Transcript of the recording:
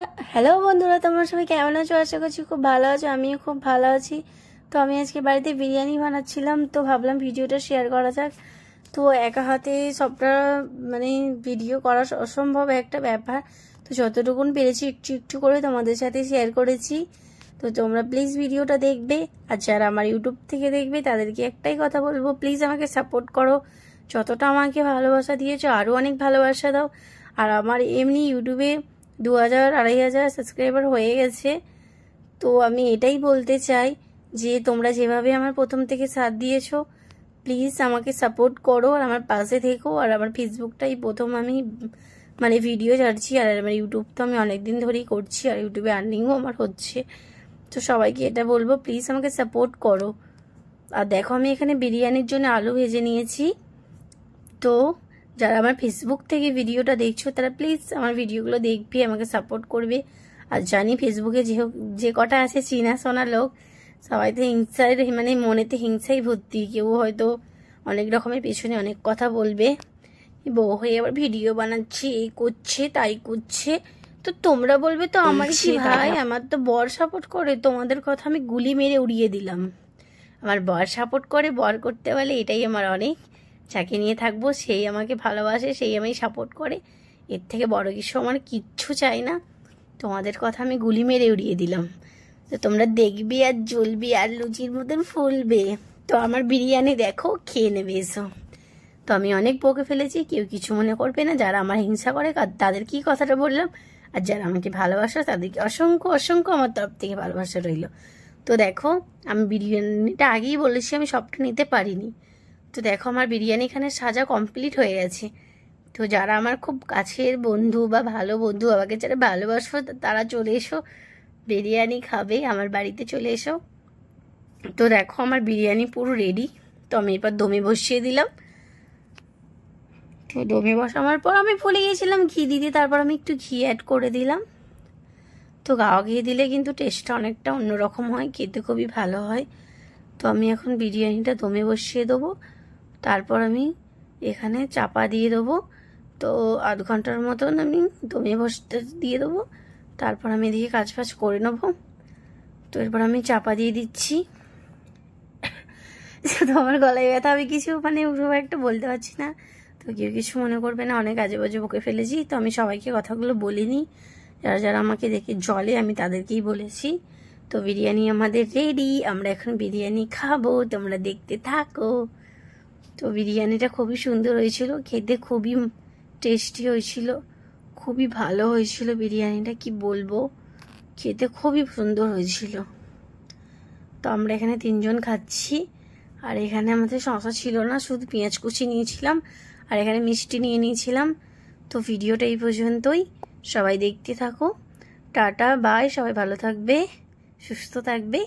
Hello বন্ধুরা, তোমরা সবাই কেমন আছো? আশা করছি খুব ভালো আছো। আমিও খুব ভালো আছি। তো আমি আজকে বাড়িতে বিরিয়ানি বানাচ্ছিলাম, তো ভাবলাম ভিডিওটা শেয়ার করা যাক। তো একা হাতে সবটা মানে ভিডিও করা অসম্ভব একটা ব্যাপার। তো যতটুকুন পেরেছি একটু একটু করে তোমাদের সাথে শেয়ার করেছি। তো তোমরা প্লিজ ভিডিওটা দেখবে, আর যারা আমার ইউটিউব থেকে দেখবে তাদেরকে একটাই কথা বলবো, প্লিজ আমাকে সাপোর্ট করো। যতটা আমাকে ভালোবাসা দিয়েছো আরও অনেক ভালোবাসা দাও। আর আমার এমনি ইউটিউবে 2000-2500 সাবস্ক্রাইবার হয়ে গেছে। তো আমি এটাই বলতে চাই যে তোমরা যেভাবে আমার প্রথম থেকে সাথ দিয়েছো, প্লিজ আমাকে সাপোর্ট করো আর আমার পাশে থেকো। আর আমার ফেসবুকটাই প্রথম আমি মানে ভিডিও ছাড়ছি, আর আমার ইউটিউব তো আমি অনেকদিন ধরেই করছি, আর ইউটিউবে আর্নিংও আমার হচ্ছে। তো সবাইকে এটা বলবো, প্লিজ আমাকে সাপোর্ট করো। আর দেখো আমি এখানে বিরিয়ানির জন্য আলু ভেজে নিয়েছি। তো যারা আমার ফেসবুক থেকে ভিডিওটা দেখছো তারা প্লিজ আমার ভিডিওগুলো দেখবে, আমাকে সাপোর্ট করবে। আর জানি ফেসবুকে যে কটা আছে চেনা শোনা লোক, সবাই তো হিংসায় মানে মনেতে হিংসাই ভর্তি। কেউ হয়তো অনেক রকমের পেছনে অনেক কথা বলবে, বউ হয়ে আবার ভিডিও বানাচ্ছে, এই করছে তাই করছে। তো তোমরা বলবে তো আমার কি ভাই, আমার তো বর সাপোর্ট করে, তোমাদের কথা আমি গুলি মেরে উড়িয়ে দিলাম। আমার বর সাপোর্ট করে, বর করতে পারলে এটাই আমার অনেক। যাকে নিয়ে থাকবো সেই আমাকে ভালোবাসে, সেই আমায় সাপোর্ট করে, এর থেকে বড় কিছু আমার কিচ্ছু চাই না। তোমাদের কথা আমি গুলি মেরে উড়িয়ে দিলাম। তো তোমরা দেখবি আর জ্বলবি আর লুচির মতন ফুলবে। তো আমার বিরিয়ানি দেখো, খেয়ে নেবে এসো। তো আমি অনেক বকে ফেলেছি, কেউ কিছু মনে করবে না। যারা আমার হিংসা করে তাদের কি কথাটা বললাম, আর যারা আমাকে ভালোবাসো তাদেরকে অসংখ্য অসংখ্য আমার তরফ থেকে ভালোবাসা রইল। তো দেখো আমি বিরিয়ানিটা আগেই বলেছি আমি সবটা নিতে পারিনি। তো দেখো আমার বিরিয়ানি এখানে সাজা কমপ্লিট হয়ে গেছে। তো যারা আমার খুব কাছের বন্ধু বা ভালো বন্ধু, আমাকে যারা ভালোবাসো তারা চলে এসো, বিরিয়ানি খাবে, আমার বাড়িতে চলে এসো। তো দেখো আমার বিরিয়ানি পুরো রেডি। তো আমি এবার দমে বসিয়ে দিলাম। তো দমে বসানোর পর আমি ভুলে গিয়েছিলাম ঘি দিতে, তারপর আমি একটু ঘি অ্যাড করে দিলাম। তো গাওয়া ঘি দিলে কিন্তু টেস্টটা অনেকটা অন্যরকম হয়, খেতে খুবই ভালো হয়। তো আমি এখন বিরিয়ানিটা দমে বসিয়ে দেবো, তারপর আমি এখানে চাপা দিয়ে দেবো। তো আধ ঘন্টার মতন আমি দমে বসতে দিয়ে দেবো, তারপর আমি এদিকে কাজ ফাজ করে নেবো। তো এরপর আমি চাপা দিয়ে দিচ্ছি। তো আমার গলায় ব্যথা, আমি কিছু মানে খুব একটা বলতে পারছি না। তো কেউ কিছু মনে করবে না, অনেক আজে বাজে বকে ফেলেছি। তো আমি সবাইকে কথাগুলো বলিনি, যারা যারা আমাকে দেখে জলে আমি তাদেরকেই বলেছি। তো বিরিয়ানি আমাদের রেডি, আমরা এখন বিরিয়ানি খাবো, তোমরা দেখতে থাকো। তো বিরিয়ানিটা খুবই সুন্দর হয়েছিল, খেতে খুবই টেস্টি হয়েছিল, খুবই ভালো হয়েছিল বিরিয়ানিটা, কি বলবো, খেতে খুবই সুন্দর হয়েছিল। তো আমরা এখানে 3 জন খাচ্ছি। আর এখানে আমাদের শসা ছিল না, শুধু পেঁয়াজ কুচি নিয়েছিলাম, আর এখানে মিষ্টি নিয়ে নিয়েছিলাম। তো ভিডিওটা এই পর্যন্তই, সবাই দেখতে থাকো। টাটা বাই, সবাই ভালো থাকবে, সুস্থ থাকবে।